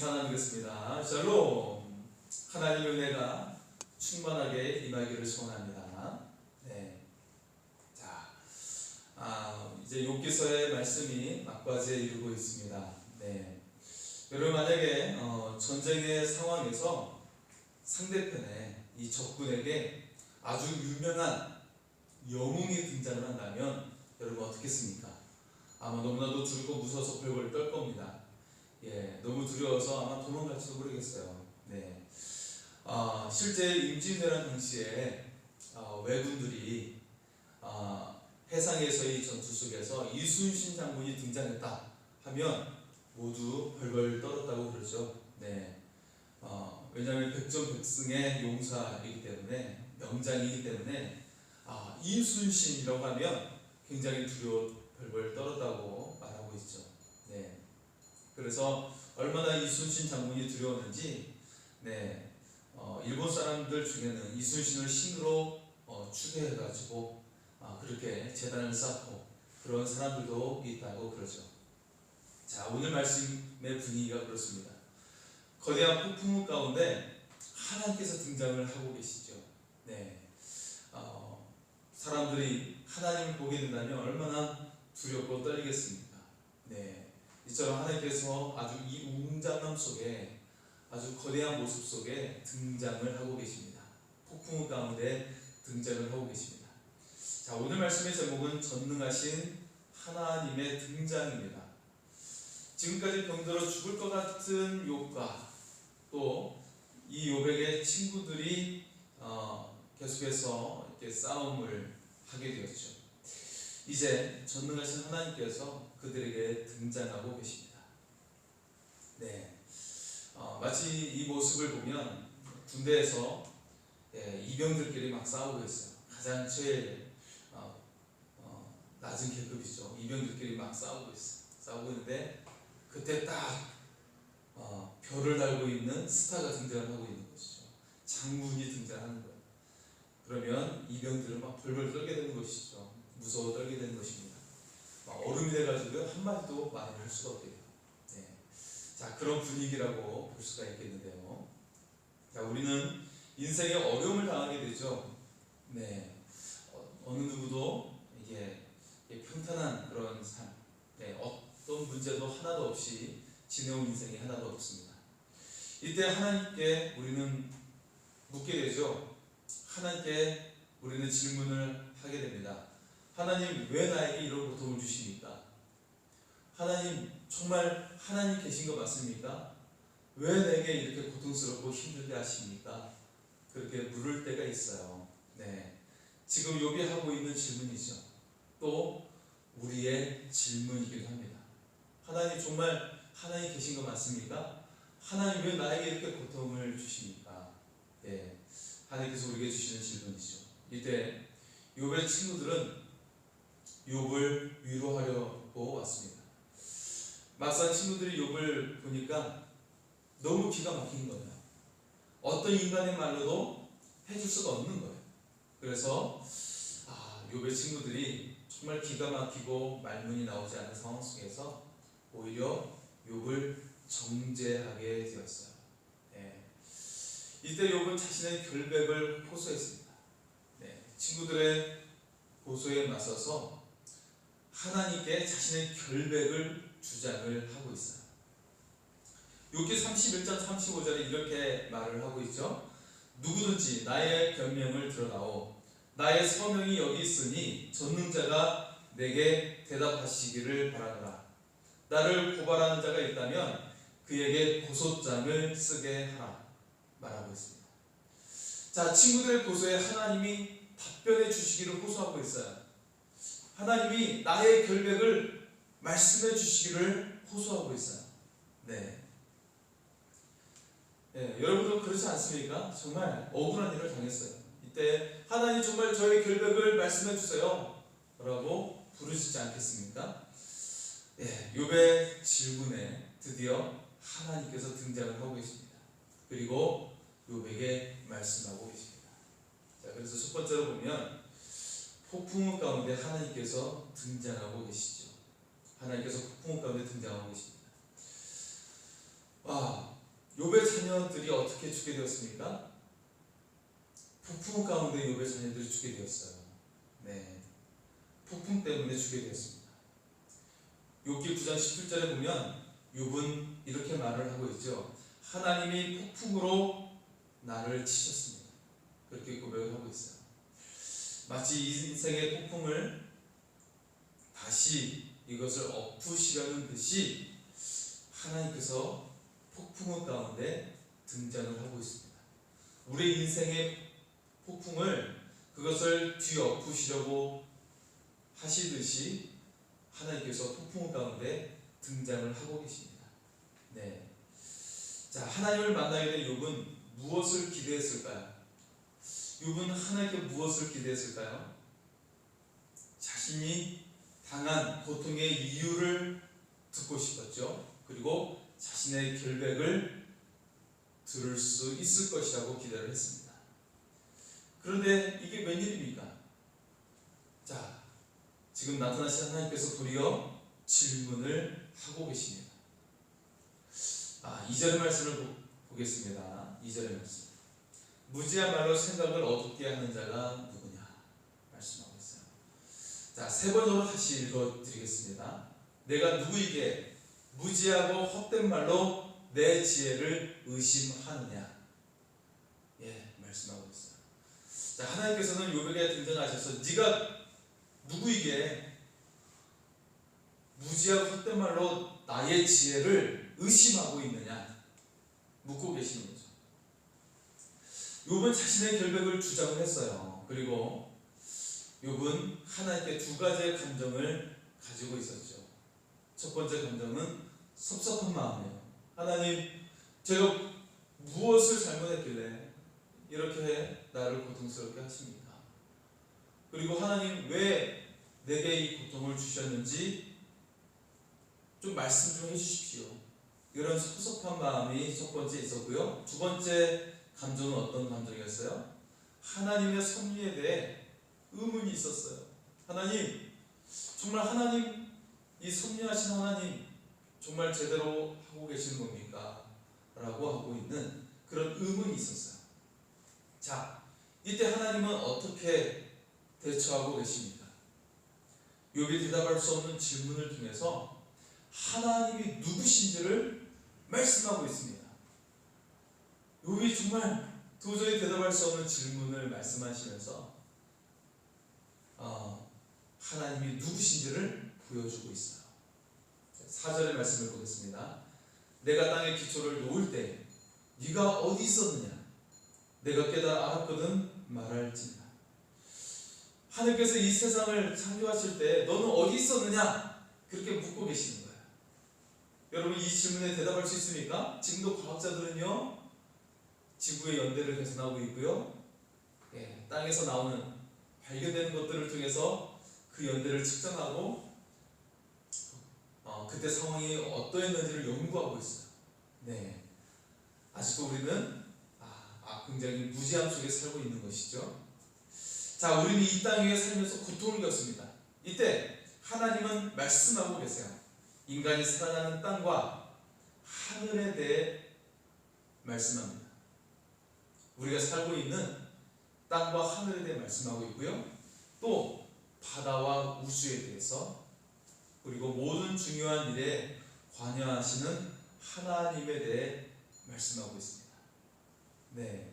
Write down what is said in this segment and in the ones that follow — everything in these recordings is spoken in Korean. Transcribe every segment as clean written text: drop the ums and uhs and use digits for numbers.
인사 나누겠습니다. 샬롬. 하나님의 은혜가 충만하게 임하기를 소원합니다. 네. 자, 이제 욥기서의 말씀이 막바지에 이르고 있습니다. 네. 여러분 만약에 전쟁의 상황에서 상대편의 이 적군에게 아주 유명한 영웅이 등장을 한다면 여러분 어떻겠습니까? 아마 너무나도 두렵고 무서워서 벌벌 떨 겁니다. 너무 두려워서 아마 도망갈지도 모르겠어요. 네. 실제 임진왜란 당시에 왜군들이 해상에서의 전투 속에서 이순신 장군이 등장했다 하면 모두 벌벌 떨었다고 그러죠. 네. 왜냐하면 백전백승의 용사이기 때문에, 명장이기 때문에 이순신이라고 하면 굉장히 두려워 벌벌 떨었다고 말하고 있죠. 네. 그래서 얼마나 이순신 장군이 두려웠는지, 네, 일본 사람들 중에는 이순신을 신으로 추대해가지고 그렇게 제단을 쌓고 그런 사람들도 있다고 그러죠. 자, 오늘 말씀의 분위기가 그렇습니다. 거대한 폭풍우 가운데 하나님께서 등장을 하고 계시죠. 네, 사람들이 하나님을 보게 된다면 얼마나 두렵고 떨리겠습니까? 네. 이처럼 하나님께서 아주 이 웅장함 속에, 아주 거대한 모습 속에 등장을 하고 계십니다. 폭풍우 가운데 등장을 하고 계십니다. 자, 오늘 말씀의 제목은 전능하신 하나님의 등장입니다. 지금까지 병들어 죽을 것 같은 욥과 또 이 욥에게 친구들이 계속해서 이렇게 싸움을 하게 되었죠. 이제 전능하신 하나님께서 그들에게 등장하고 계십니다. 네, 마치 이 모습을 보면 군대에서 이병들끼리 막 싸우고 있어요. 가장 제일 낮은 계급이죠. 이병들끼리 막 싸우고 있어요. 싸우고 있는데 그때 딱 별을 달고 있는 스타가 등장을 하고 있는 것이죠. 장군이 등장하는 거예요. 그러면 이병들은 막 벌벌 떨게 되는 것이죠. 무서워 떨게 되는 것입니다. 얼음이 돼가지고 한마디도 말을 할 수가 없게 돼요. 네. 자, 그런 분위기라고 볼 수가 있겠는데요. 자, 우리는 인생에 어려움을 당하게 되죠. 네. 어느 누구도 이게 평탄한 그런 삶, 네, 어떤 문제도 하나도 없이 지내온 인생이 하나도 없습니다. 이때 하나님께 우리는 묻게 되죠. 하나님께 우리는 질문을 하게 됩니다. 하나님, 왜 나에게 이런 고통을 주십니까? 하나님, 정말 하나님 계신 거 맞습니까? 왜 내게 이렇게 고통스럽고 힘들게 하십니까? 그렇게 물을 때가 있어요. 네, 지금 욥이 하고 있는 질문이죠. 또 우리의 질문이기도 합니다. 하나님, 정말 하나님 계신 거 맞습니까? 하나님, 왜 나에게 이렇게 고통을 주십니까? 네, 하나님께서 우리에게 주시는 질문이죠. 이때 욥의 친구들은 욥을 위로하려고 왔습니다. 막상 친구들이 욥을 보니까 너무 기가 막힌 거예요. 어떤 인간의 말로도 해줄 수가 없는 거예요. 그래서 욥의 친구들이 정말 기가 막히고 말문이 나오지 않은 상황 속에서 오히려 욥을 정죄하게 되었어요. 네. 이때 욥은 자신의 결백을 호소했습니다. 네. 친구들의 고소에 맞서서 하나님께 자신의 결백을 주장을 하고 있어요. 욥기 31장 35절에 이렇게 말을 하고 있죠. 누구든지 나의 변명을 드러나오. 나의 서명이 여기 있으니 전능자가 내게 대답하시기를 바라노라. 나를 고발하는 자가 있다면 그에게 고소장을 쓰게 하라. 말하고 있습니다. 자, 친구들의 고소에 하나님이 답변해 주시기를 호소하고 있어요. 하나님이 나의 결백을 말씀해 주시기를 호소하고 있어요. 네. 네, 여러분도 그렇지 않습니까? 정말 억울한 일을 당했어요. 이때 하나님, 정말 저의 결백을 말씀해 주세요 라고 부르시지 않겠습니까? 네, 욥의 질문에 드디어 하나님께서 등장을 하고 계십니다. 그리고 욥에게 말씀하고 계십니다. 자, 그래서 첫 번째로 보면 폭풍우 가운데 하나님께서 등장하고 계시죠. 하나님께서 폭풍우 가운데 등장하고 계십니다. 자녀들이 어떻게 죽게 되었습니까? 폭풍 가운데 욥의 자녀들이 죽게 되었어요. 네, 폭풍 때문에 죽게 되었습니다. 욥기 9장 17절에 보면 욥은 이렇게 말을 하고 있죠. 하나님이 폭풍으로 나를 치셨습니다. 그렇게 고백을 하고 있어요. 마치 인생의 폭풍을 다시 이것을 엎으시려는 듯이 하나님께서 폭풍 가운데 등장을 하고 있습니다. 우리 인생의 폭풍을 그것을 뒤엎으시려고 하시듯이 하나님께서 폭풍 가운데 등장을 하고 계십니다. 네. 자, 하나님을 만나게 된 욥은 무엇을 기대했을까요? 욥은 하나님께 무엇을 기대했을까요? 자신이 당한 고통의 이유를 듣고 싶었죠. 그리고 자신의 결백을 들을 수 있을 것이라고 기대를 했습니다. 그런데 이게 웬일입니까? 자, 지금 나타나신 하나님께서 도리어 질문을 하고 계십니다. 2절의 말씀을 보겠습니다. 2절의 말씀. 무지한 말로 생각을 어둡게 하는 자가 누구냐? 말씀하고 있어요. 자, 세 번으로 다시 읽어드리겠습니다. 내가 누구에게 무지하고 헛된 말로 내 지혜를 의심하느냐? 예, 말씀하고 있어요. 자, 하나님께서는 욥에게 등장하셔서 네가 누구에게 무지하고 헛된 말로 나의 지혜를 의심하고 있느냐? 묻고 계시는 거죠. 욥은 자신의 결백을 주장을 했어요. 그리고 욥은 하나님께 두 가지의 감정을 가지고 있었죠. 첫 번째 감정은 섭섭한 마음이에요. 하나님, 제가 무엇을 잘못했길래 이렇게 나를 고통스럽게 하십니까? 그리고 하나님, 왜 내게 이 고통을 주셨는지 좀 말씀 좀 해주십시오. 이런 섭섭한 마음이 첫 번째 있었고요. 두 번째 감정은 어떤 감정이었어요? 하나님의 섭리에 대해 의문이 있었어요. 하나님, 정말 하나님, 이 섭리하신 하나님 정말 제대로 하고 계시는 겁니까? 라고 하고 있는 그런 의문이 있었어요. 자, 이때 하나님은 어떻게 대처하고 계십니까? 욥이 대답할 수 없는 질문을 통해서 하나님이 누구신지를 말씀하고 있습니다. 욥이 정말 도저히 대답할 수 없는 질문을 말씀하시면서 하나님이 누구신지를 보여주고 있어요. 4절의 말씀을 보겠습니다. 내가 땅에 기초를 놓을 때 네가 어디 있었느냐? 내가 깨달아 알았거든 말할지니라. 하나님께서 이 세상을 창조하실 때 너는 어디 있었느냐? 그렇게 묻고 계시는 거예요. 여러분, 이 질문에 대답할 수 있습니까? 지금도 과학자들은요, 지구의 연대를 계산하고 있고요, 땅에서 나오는 발견되는 것들을 통해서 그 연대를 측정하고 그때 상황이 어떠했는지를 연구하고 있어요. 네, 아직도 우리는 굉장히 무지함 속에 살고 있는 것이죠. 자, 우리는 이 땅 위에 살면서 고통을 겪습니다. 이때 하나님은 말씀하고 계세요. 인간이 살아가는 땅과 하늘에 대해 말씀합니다. 우리가 살고 있는 땅과 하늘에 대해 말씀하고 있고요, 또 바다와 우주에 대해서, 그리고 모든 중요한 일에 관여하시는 하나님에 대해 말씀하고 있습니다. 네.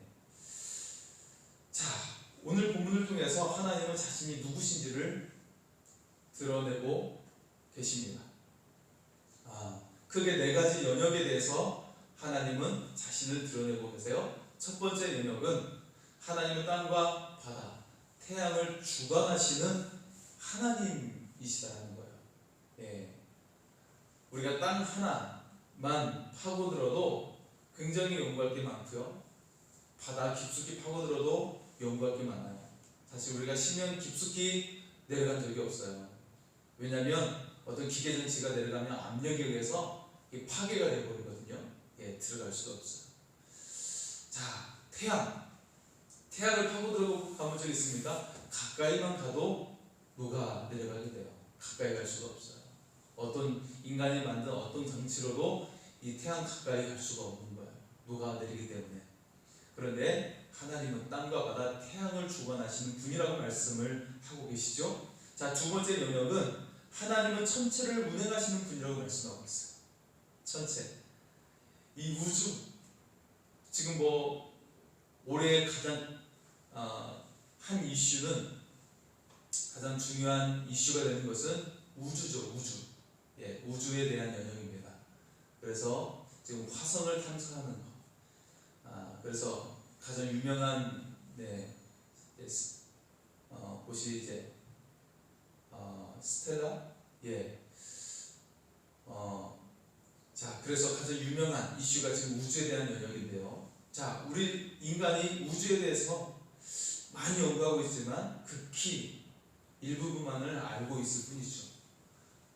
자, 오늘 본문을 통해서 하나님은 자신이 누구신지를 드러내고 계십니다. 크게 네 가지 영역에 대해서 하나님은 자신을 드러내고 계세요. 첫 번째 영역은 하나님은 땅과 바다, 태양을 주관하시는 하나님이시다는 거예요. 우리가 땅 하나만 파고들어도 굉장히 연구할 게 많고요, 바다 깊숙이 파고들어도 연구할 게 많아요. 사실 우리가 심연 깊숙이 내려간 적이 없어요. 왜냐하면 어떤 기계 장치가 내려가면 압력에 의해서 파괴가 되어버리거든요. 들어갈 수가 없어요. 자, 태양을 파고들고 가본 적 있습니까? 가까이만 가도 녹아 내려가게 돼요. 가까이 갈 수가 없어요. 어떤 인간이 만든 어떤 장치로도 이 태양 가까이 갈 수가 없는 거예요. 녹아내리기 때문에. 그런데 하나님은 땅과 바다, 태양을 주관하시는 분이라고 말씀을 하고 계시죠. 자, 두 번째 영역은 하나님은 천체를 운행하시는 분이라고 말씀하고 있어요. 천체, 이 우주, 지금 올해 가장 한 이슈는, 가장 중요한 이슈가 되는 것은 우주죠. 우주에 대한 영역입니다. 그래서 지금 화성을 탐사하는 것, 그래서 가장 유명한 곳이 이제 스텔라, 자, 그래서 가장 유명한 이슈가 지금 우주에 대한 영역인데요. 자, 우리 인간이 우주에 대해서 많이 연구하고 있지만 극히 일부분만을 알고 있을 뿐이죠.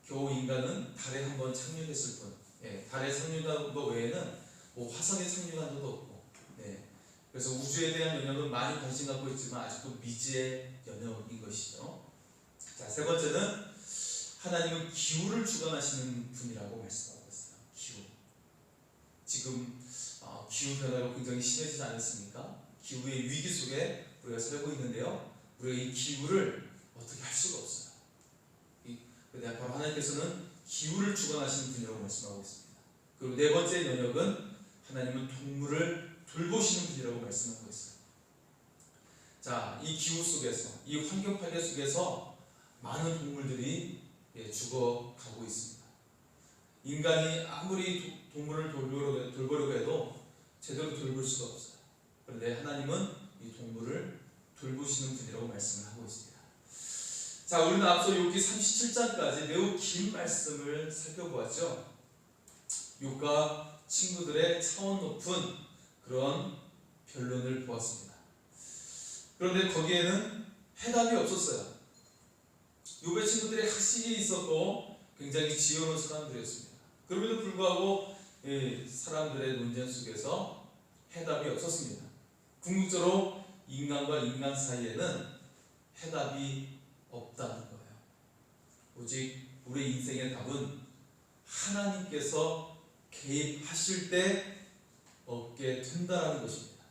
겨우 인간은 달에 한번 착륙했을 뿐. 달에 착륙한 것 외에는 화성에 착륙한 적도 없고. 그래서 우주에 대한 영역은 많이 관심 갖고 있지만 아직도 미지의 영역인 것이죠. 자, 세 번째는 하나님은 기후를 주관하시는 분이라고 말씀하고 있어요. 기후. 지금 기후 변화가 굉장히 심해지지 않았습니까? 기후의 위기 속에 우리가 살고 있는데요. 우리가 이 기후를 어떻게 할 수가 없어요. 바로 하나님께서는 기후를 주관하시는 분이라고 말씀하고 있습니다. 그리고 네 번째 영역은 하나님은 동물을 돌보시는 분이라고 말씀하고 있어요. 자, 이 기후 속에서, 이 환경 파괴 속에서 많은 동물들이 죽어가고 있습니다. 인간이 아무리 동물을 돌보려고 해도 제대로 돌볼 수가 없어요. 그런데 하나님은 이 동물을 돌보시는 분이라고 말씀을 하고 있습니다. 자, 우리는 앞서 욥기 37장까지 매우 긴 말씀을 살펴보았죠. 욥과 친구들의 차원 높은 그런 변론을 보았습니다. 그런데 거기에는 해답이 없었어요. 욥의 친구들이 학식이 있었고 굉장히 지혜로운 사람들이었습니다. 그럼에도 불구하고 사람들의 논쟁 속에서 해답이 없었습니다. 궁극적으로 인간과 인간 사이에는 해답이 없다는 거예요. 오직 우리 인생의 답은 하나님께서 개입하실 때 얻게 된다는 것입니다.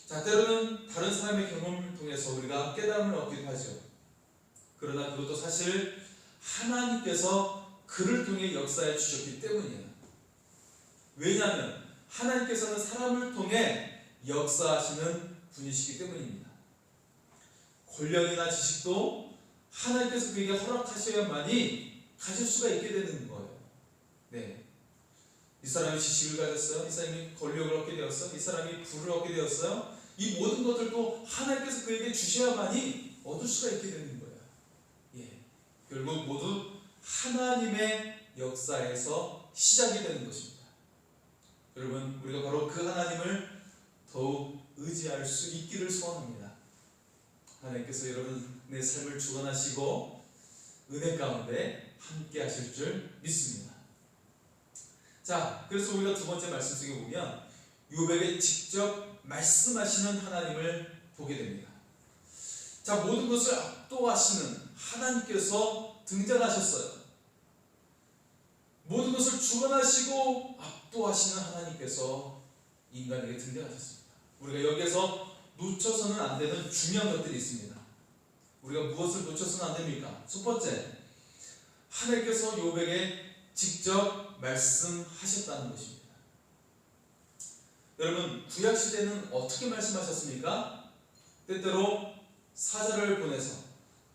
자, 때로는 다른 사람의 경험을 통해서 우리가 깨달음을 얻기도 하죠. 그러나 그것도 사실 하나님께서 그를 통해 역사해 주셨기 때문이에요. 왜냐하면 하나님께서는 사람을 통해 역사하시는 분이시기 때문입니다. 권력이나 지식도 하나님께서 그에게 허락하셔야만이 가질 수가 있게 되는 거예요. 이 사람이 지식을 가졌어요. 이 사람이 권력을 얻게 되었어요. 이 사람이 부를 얻게 되었어요. 이 모든 것들도 하나님께서 그에게 주셔야만이 얻을 수가 있게 되는 거예요. 결국 모두 하나님의 역사에서 시작이 되는 것입니다. 여러분, 우리가 바로 그 하나님을 더욱 의지할 수 있기를 소원합니다. 하나님께서 여러분의 삶을 주관하시고 은혜 가운데 함께 하실 줄 믿습니다. 자, 그래서 우리가 두 번째 말씀 속에 보면 욥에게 직접 말씀하시는 하나님을 보게 됩니다. 자, 모든 것을 압도하시는 하나님께서 등장하셨어요. 모든 것을 주관하시고 압도하시는 하나님께서 인간에게 등장하셨습니다. 우리가 여기에서 놓쳐서는 안 되는 중요한 것들이 있습니다. 우리가 무엇을 놓쳐서는 안 됩니까? 첫 번째, 하나님께서 욥에게 직접 말씀하셨다는 것입니다. 여러분, 구약시대는 어떻게 말씀하셨습니까? 때때로 사자를 보내서,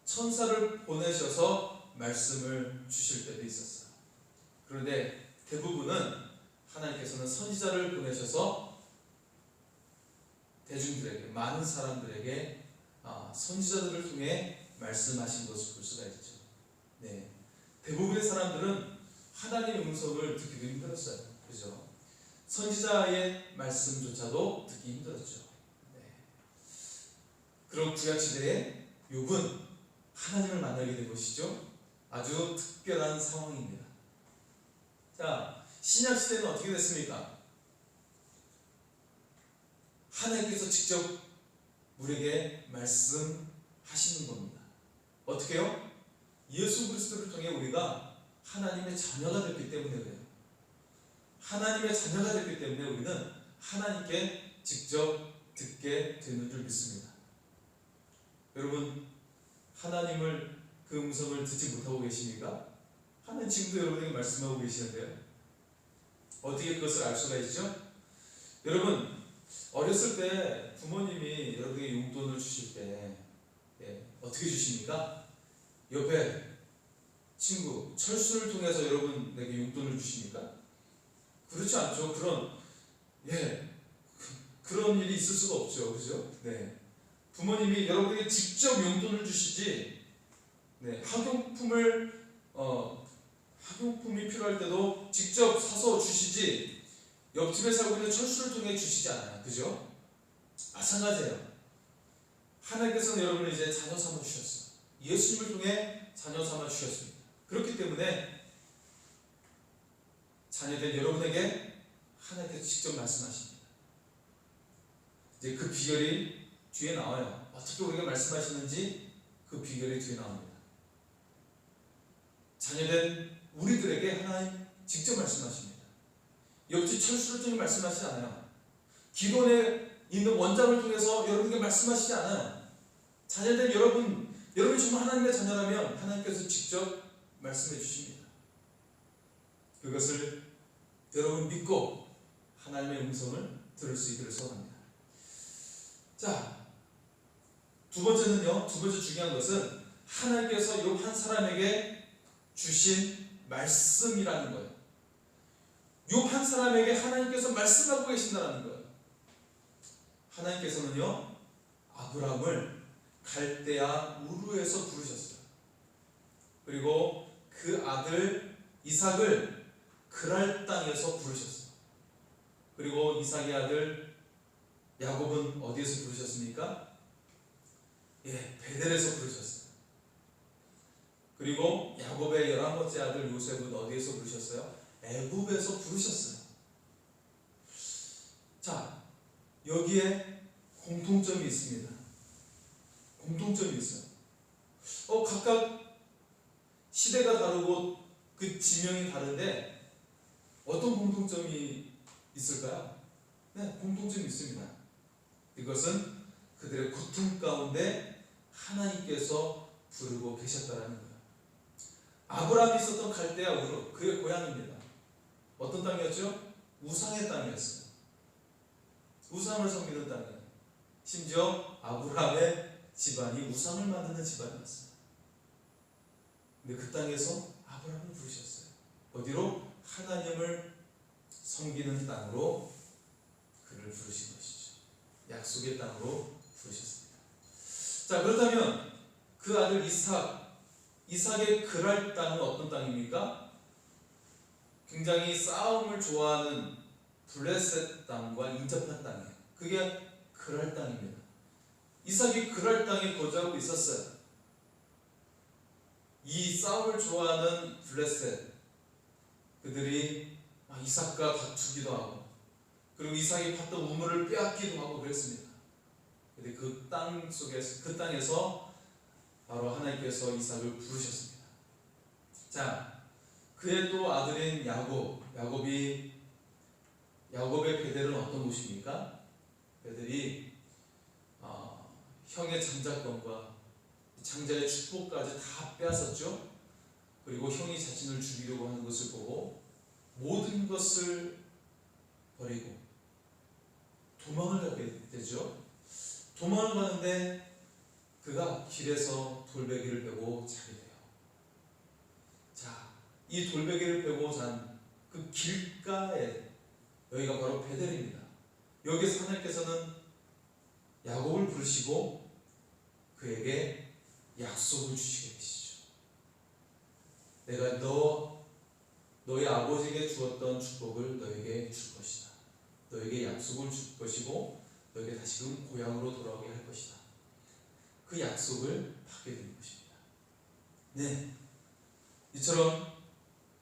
천사를 보내셔서 말씀을 주실 때도 있었어요. 그런데 대부분은 하나님께서는 선지자를 보내셔서 대중들에게, 많은 사람들에게 선지자들을 통해 말씀하신 것을 볼 수가 있죠. 대부분의 사람들은 하나님의 음성을 듣기도 힘들었어요. 그죠? 선지자의 말씀조차도 듣기 힘들었죠. 그런 구약시대에 욥은 하나님을 만나게 된 것이죠. 아주 특별한 상황입니다. 자, 신약시대는 어떻게 됐습니까? 하나님께서 직접 우리에게 말씀하시는 겁니다. 어떻게요? 예수 그리스도를 통해 우리가 하나님의 자녀가 됐기 때문에 그래요. 하나님의 자녀가 됐기 때문에 우리는 하나님께 직접 듣게 되는 줄 믿습니다. 여러분, 하나님을 그 음성을 듣지 못하고 계십니까? 하나님 지금도 여러분에게 말씀하고 계시는데요. 어떻게 그것을 알 수가 있죠? 여러분, 어렸을 때 부모님이 여러분에게 용돈을 주실 때 어떻게 주십니까? 옆에 친구, 철수를 통해서 여러분에게 용돈을 주십니까? 그렇지 않죠. 그런 일이 있을 수가 없죠. 그죠? 네. 부모님이 여러분에게 직접 용돈을 주시지, 학용품이 필요할 때도 직접 사서 주시지, 옆집에 살고 있는 철수를 통해 주시지 않아요. 그죠? 마찬가지예요. 하나님께서는 여러분을 이제 자녀 삼아 주셨어요. 예수님을 통해 자녀 삼아 주셨습니다. 그렇기 때문에 자녀된 여러분에게 하나님께서 직접 말씀하십니다. 이제 그 비결이 뒤에 나와요. 어떻게 우리가 말씀하시는지 그 비결이 뒤에 나옵니다. 자녀된 우리들에게 하나님 직접 말씀하십니다. 옆집 철수를 통해 말씀하시지 않아요. 기도원에 있는 원장을 통해서 여러분에게 말씀하시지 않아요. 자녀된 여러분이 정말 하나님의 자녀라면 하나님께서 직접 말씀해 주십니다. 그것을 여러분 믿고 하나님의 음성을 들을 수 있기를 소원합니다. 자, 두 번째 중요한 것은 하나님께서 이 한 사람에게 주신 말씀이라는 거예요. 이 한 사람에게 하나님께서 말씀하고 계신다는 거예요. 하나님께서는요, 아브라함을 갈대아 우르에서 부르셨어요. 그리고 그 아들 이삭을 그랄 땅에서 부르셨어요. 그리고 이삭의 아들 야곱은 어디에서 부르셨습니까? 베델에서 부르셨어요. 그리고 야곱의 11번째 아들 요셉은 어디에서 부르셨어요? 애굽에서 부르셨어요. 자, 여기에 공통점이 있습니다. 공통점이 있어요. 각각 시대가 다르고 그 지명이 다른데 어떤 공통점이 있을까요? 공통점이 있습니다. 이것은 그들의 고통 가운데 하나님께서 부르고 계셨다는 거예요. 아브라함이 있었던 갈대아 우르, 그의 고향입니다. 어떤 땅이었죠? 우상의 땅이었어요. 우상을 섬기는 땅이에요. 심지어 아브라함의 집안이 우상을 만드는 집안이었어요. 근데 그 땅에서 아브라함을 부르셨어요. 어디로? 하나님을 섬기는 땅으로 그를 부르신 것이죠. 약속의 땅으로 부르셨습니다. 자, 그렇다면 그 아들 이삭의 그랄 땅은 어떤 땅입니까? 굉장히 싸움을 좋아하는 블레셋 땅과 인접한 땅이에요. 그게 그랄 땅입니다. 이삭이 그랄 땅에 거주하고 있었어요. 이 싸움을 좋아하는 블레셋, 그들이 이삭과 다투기도 하고, 그리고 이삭이 팠던 우물을 빼앗기도 하고 그랬습니다. 근데 그 땅에서 바로 하나님께서 이삭을 부르셨습니다. 자, 그의 또 아들인 야곱의 베델은 어떤 곳입니까? 베델이 형의 장자권과 장자의 축복까지 다 빼앗았죠. 그리고 형이 자신을 죽이려고 하는 것을 보고 모든 것을 버리고 도망을 가게 되죠. 도망을 가는데 그가 길에서 돌베개를 베고 자게 돼요. 자, 이 돌베개를 베고 잔 그 길가에, 여기가 바로 베델입니다. 여기서 하나님께서는 야곱을 부르시고 그에게 약속을 주시게 되시죠. 내가 너희 아버지에게 주었던 축복을 너에게 줄 것이다. 너에게 약속을 줄 것이고 너에게 다시금 고향으로 돌아오게 할 것이다. 그 약속을 받게 된 것입니다. 이처럼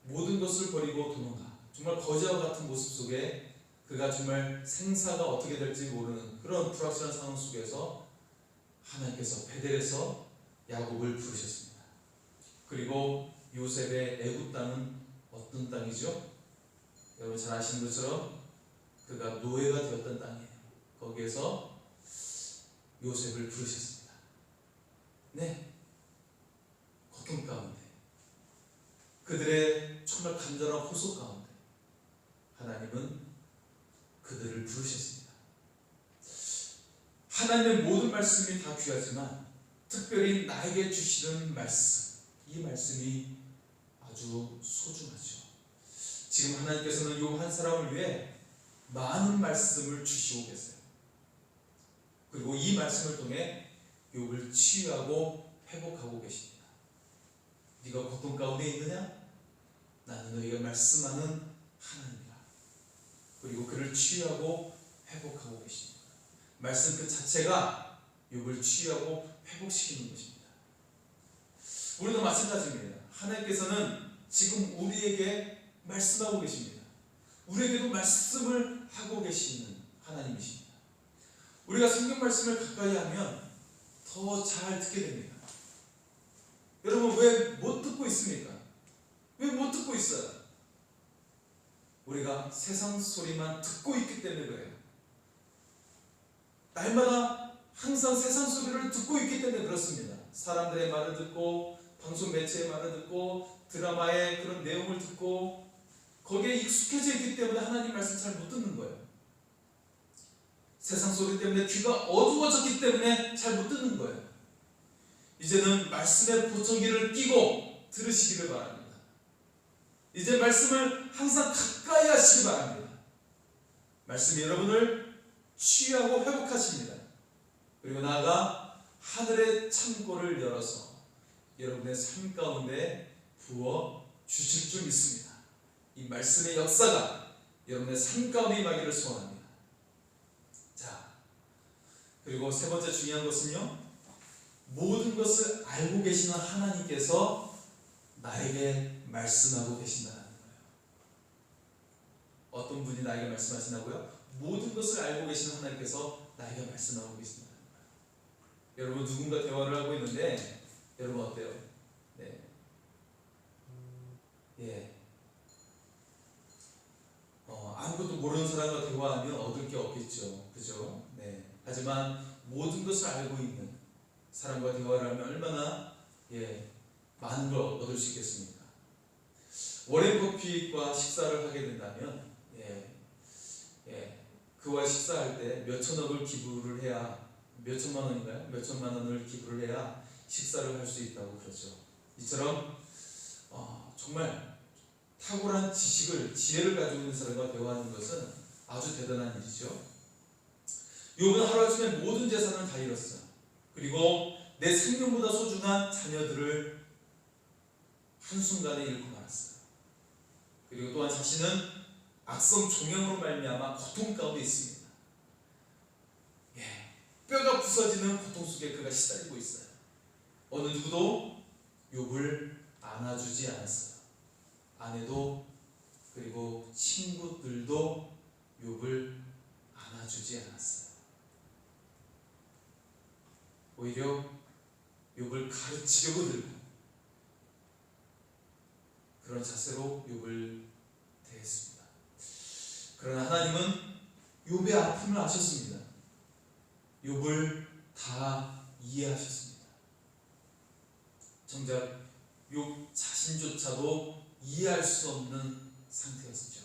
모든 것을 버리고 도망가, 정말 거지와 같은 모습 속에 그가 정말 생사가 어떻게 될지 모르는 그런 불확실한 상황 속에서 하나님께서 베델에서 야곱을 부르셨습니다. 그리고 요셉의 애굽 땅은 어떤 땅이죠? 여러분 잘 아시는 것처럼 그가 노예가 되었던 땅이에요. 거기에서 요셉을 부르셨습니다. 네, 고통 가운데, 그들의 정말 간절한 호소 가운데 하나님은 그들을 부르셨습니다. 하나님의 모든 말씀이 다 귀하지만 특별히 나에게 주시는 말씀, 이 말씀이 아주 소중하죠. 지금 하나님께서는 요 한 사람을 위해 많은 말씀을 주시고 계세요. 그리고 이 말씀을 통해 욥을 치유하고 회복하고 계십니다. 네가 고통 가운데 있느냐? 나는 너희가 말씀하는 하나님이라. 그리고 그를 치유하고 회복하고 계십니다. 말씀 그 자체가 욥을 치유하고 회복시키는 것입니다. 우리도 마찬가지입니다. 하나님께서는 지금 우리에게 말씀하고 계십니다. 우리에게도 말씀을 하고 계시는 하나님이십니다. 우리가 성경 말씀을 가까이 하면 더 잘 듣게 됩니다. 여러분 왜 못 듣고 있습니까? 왜 못 듣고 있어요? 우리가 세상 소리만 듣고 있기 때문에 그래요. 날마다 항상 세상 소리를 듣고 있기 때문에 그렇습니다. 사람들의 말을 듣고 방송 매체의 말을 듣고 드라마의 그런 내용을 듣고 거기에 익숙해져 있기 때문에 하나님 말씀 잘 못 듣는 거예요. 세상 소리 때문에 귀가 어두워졌기 때문에 잘 못 듣는 거예요. 이제는 말씀의 보청기를 끼고 들으시기를 바랍니다. 이제 말씀을 항상 가까이 하시기 바랍니다. 말씀이 여러분을 치유하고 회복하십니다. 그리고 나아가 하늘의 창고를 열어서 여러분의 삶 가운데 부어 주실 줄 믿습니다. 이 말씀의 역사가 여러분의 삶 가운데 임하기를 소원합니다. 자, 그리고 세 번째 중요한 것은요, 모든 것을 알고 계시는 하나님께서 나에게 말씀하고 계신다는 거예요. 어떤 분이 나에게 말씀하시나고요? 모든 것을 알고 계시는 하나님께서 나에게 말씀하고 계신다는 거예요. 여러분 누군가 대화를 하고 있는데 여러분 어때요? 네, 예, 아무것도 모르는 사람과 대화하면 얻을 게 없겠죠, 그죠? 네. 하지만 모든 것을 알고 있는 사람과 대화를 하면 얼마나 많은 걸 얻을 수 있겠습니까? 워렌 버핏과 식사를 하게 된다면 그와 식사할 때 몇천억을 기부를 해야, 몇천만 원인가요? 몇천만 원을 기부를 해야 식사를 할 수 있다고 그러죠. 이처럼 정말 탁월한 지식을, 지혜를 가지고 있는 사람과 대화하는 것은 아주 대단한 일이죠. 욥은 하루아침에 모든 재산을 다 잃었어요. 그리고 내 생명보다 소중한 자녀들을 한순간에 잃고 말았어요. 그리고 또한 자신은 악성 종양으로 말미암아 고통 가운데 있습니다. 뼈가 부서지는 고통 속에 그가 시달리고 있어요. 어느 누구도 욥을 안아주지 않았어요. 아내도 그리고 친구들도 욥을 안아주지 않았어요. 오히려 욥을 가르치려고 들고 그런 자세로 욥을 대했습니다. 그러나 하나님은 욥의 아픔을 아셨습니다. 욥을 다 이해하셨습니다. 정작 욥 자신조차도 이해할 수 없는 상태였죠.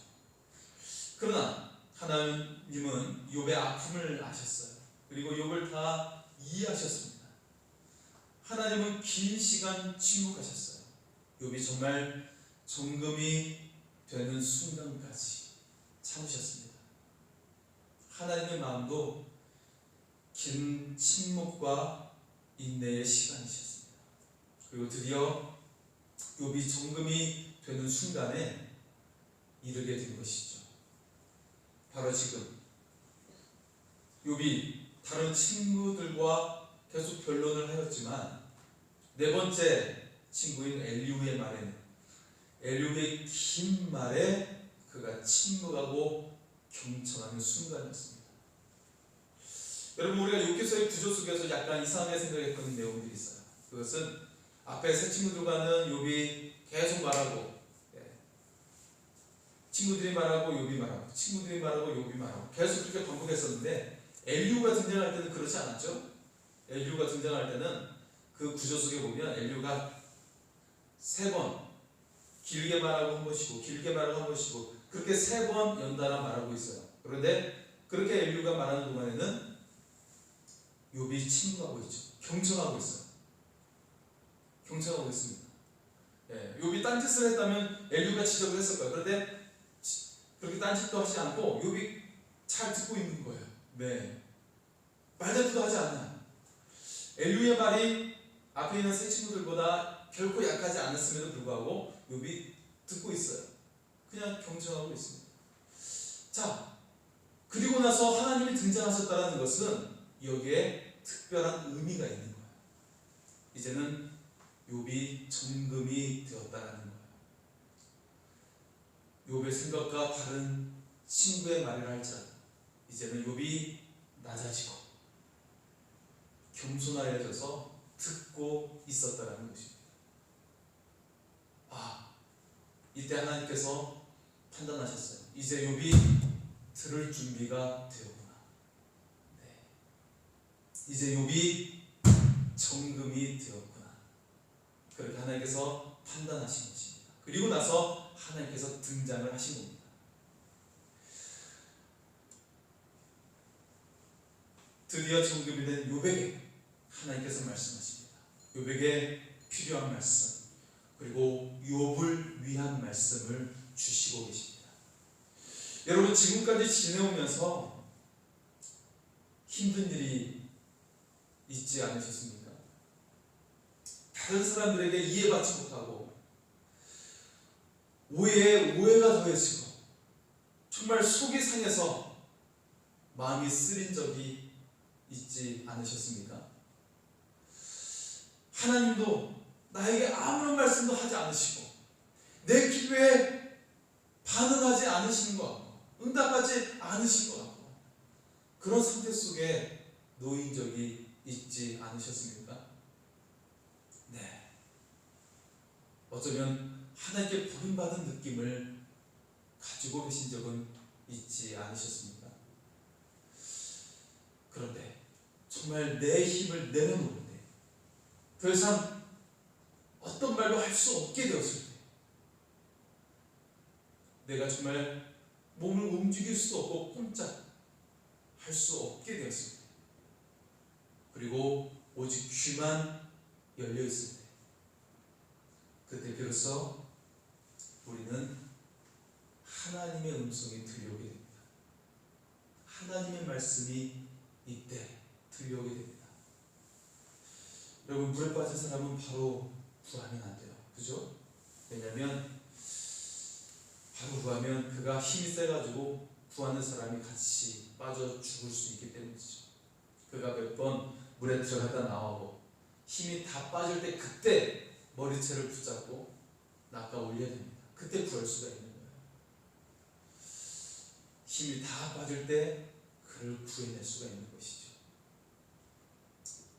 그러나 하나님은 욥의 아픔을 아셨어요. 그리고 욥을 다 이해하셨습니다. 하나님은 긴 시간 침묵하셨어요. 욥이 정말 정금이 되는 순간까지 참으셨습니다. 하나님의 마음도 긴 침묵과 인내의 시간이셨습니다. 그리고 드디어 욥이 정금이 되는 순간에 이르게 된 것이죠. 바로 지금 욥이 다른 친구들과 계속 변론을 하였지만 네 번째 친구인 엘리후의 말에는, 엘리후의 긴 말에 그가 침묵하고 경청하는 순간이었습니다. 여러분 우리가 욥기서의 구조 속에서 약간 이상하게 생각했던 내용들이 있어요. 그것은 앞에 세 친구들과는 욥이 계속 말하고 친구들이 말하고 욥이 말하고 친구들이 말하고 욥이 말하고 계속 그렇게 반복했었는데 엘리후가 등장할 때는 그렇지 않았죠. 엘리후가 등장할 때는 그 구조 속에 보면 엘리후가 3번 길게 말하고 한 번이고 길게 말하고 한 번이고 그렇게 3번 연달아 말하고 있어요. 그런데 그렇게 엘리후가 말하는 동안에는 욥이 침묵하고 있죠. 경청하고 있어요. 경청하고 있습니다. 예, 욥이 딴짓을 했다면 엘리후가 지적을 했을 거예요. 그런데 그렇게 딴짓도 하지 않고 욥이 잘 듣고 있는 거예요. 네, 말대꾸도 하지 않아요. 엘리후의 말이 앞에 있는 세 친구들보다 결코 약하지 않았음에도 불구하고 욥이 듣고 있어요. 그냥 경청하고 있습니다. 자, 그리고 나서 하나님이 등장하셨다는 것은 여기에 특별한 의미가 있는 거예요. 이제는 욥이 정금이 되었다는 거예요. 욥의 생각과 다른 친구의 말을 할지라도 이제는 욥이 낮아지고 겸손하여져서 듣고 있었다는 것입니다. 이때 하나님께서 판단하셨어요. 이제 욥이 들을 준비가 되었구나. 네. 이제 욥이 정금이 되었구나. 그렇게 하나님께서 판단하신 것입니다. 그리고 나서 하나님께서 등장을 하신 겁니다. 드디어 정금이 된 욥에게 하나님께서 말씀하십니다. 욥에게 필요한 말씀, 그리고 욥을 위한 말씀을 주시고 계십니다. 여러분, 지금까지 지내오면서 힘든 일이 있지 않으셨습니까? 다른 사람들에게 이해받지 못하고 오해에 오해가 더해지고 정말 속이 상해서 마음이 쓰린 적이 있지 않으셨습니까? 하나님도 나에게 아무런 말씀도 하지 않으시고 내 기도에 반응하지 않으시는 것 같고 응답하지 않으신 것 같고 그런 상태 속에 놓인 적이 있지 않으셨습니까? 네. 어쩌면 하나님께 버림받은 느낌을 가지고 계신 적은 있지 않으셨습니까? 그런데 정말 내 힘을 내려놓을 때, 더 이상 어떤 말도 할 수 없게 되었을 때, 내가 정말 몸을 움직일 수도 없고 꼼짝 할 수 없게 되었을 때, 그리고 오직 귀만 열려 있을 때, 그때 비로소 우리는 하나님의 음성이 들려오게 됩니다. 하나님의 말씀이 이때 들려오게 됩니다. 여러분, 물에 빠진 사람은 바로 구하면 안 돼요. 그죠? 왜냐하면 바로 구하면 그가 힘이 세가지고 구하는 사람이 같이 빠져 죽을 수 있기 때문이죠. 그가 몇 번 물에 들어갔다 나오고 힘이 다 빠질 때 그때 머리채를 붙잡고 낚아 올려야 됩니다. 그때 구할 수가 있는 거예요. 힘이 다 빠질 때 그를 구해낼 수가 있는 것이죠.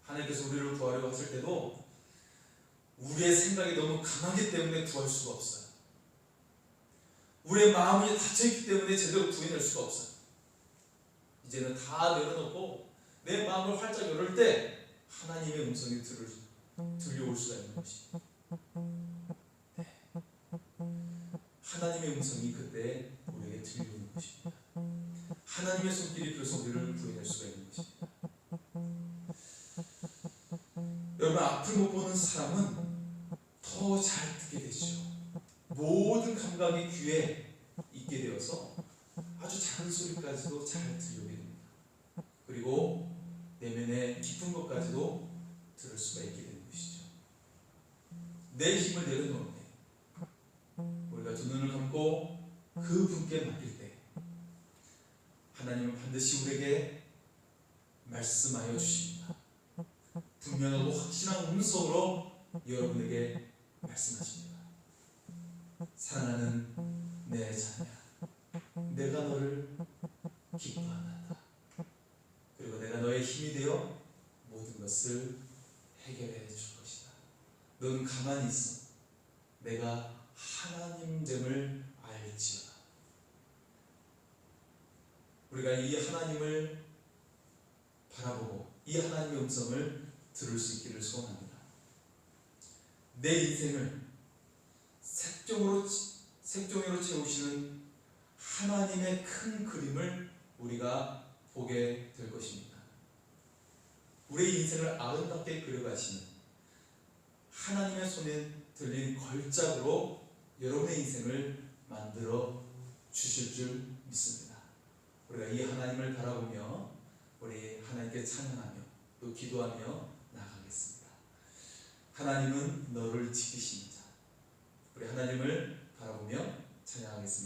하나님께서 우리를 구하려고 하실 때도 우리의 생각이 너무 강하기 때문에 구할 수가 없어요. 우리의 마음이 닫혀있기 때문에 제대로 구해낼 수가 없어요. 이제는 다 내려놓고 내 마음을 활짝 열을 때 하나님의 음성이 들려올 수가 있는 것입니다. 네. 하나님의 음성이 그때 우리에게 들려오는 것입니다. 하나님의 손길이 그래서 우리를 구해낼 수가 있는 것입니다. 여러분, 앞을 못 보는 사람은 더 잘 듣게 되죠. 모든 감각이 귀에 있게 되어서 아주 작은 소리까지도 잘 들려오게 됩니다. 그리고 내면의 깊은 것까지도 들을 수가 있게 되는 것이죠. 내 힘을 내려놓을 때, 우리가 두 눈을 감고 그 분께 맡길 때 하나님은 반드시 우리에게 말씀하여 주십니다. 분명하고 확실한 음성으로 여러분에게 말씀하십니다. 사랑하는 내 자녀야, 내가 너를 기뻐한다. 그리고 내가 너의 힘이 되어 모든 것을 해결해 줄 것이다. 너는 가만히 있어. 내가 하나님됨을 알지어다. 우리가 이 하나님을 바라보고 이 하나님의 음성을 들을 수 있기를 소원합니다. 내 인생을 색종이로 채우시는 하나님의 큰 그림을 우리가 보게 될 것입니다. 우리의 인생을 아름답게 그려가시는 하나님의 손에 들린 걸작으로 여러분의 인생을 만들어 주실 줄 믿습니다. 우리가 이 하나님을 바라보며 우리 하나님께 찬양하며 또 기도하며 나아가겠습니다. 하나님은 너를 지키십니다. 우리 하나님을 바라보며 찬양하겠습니다.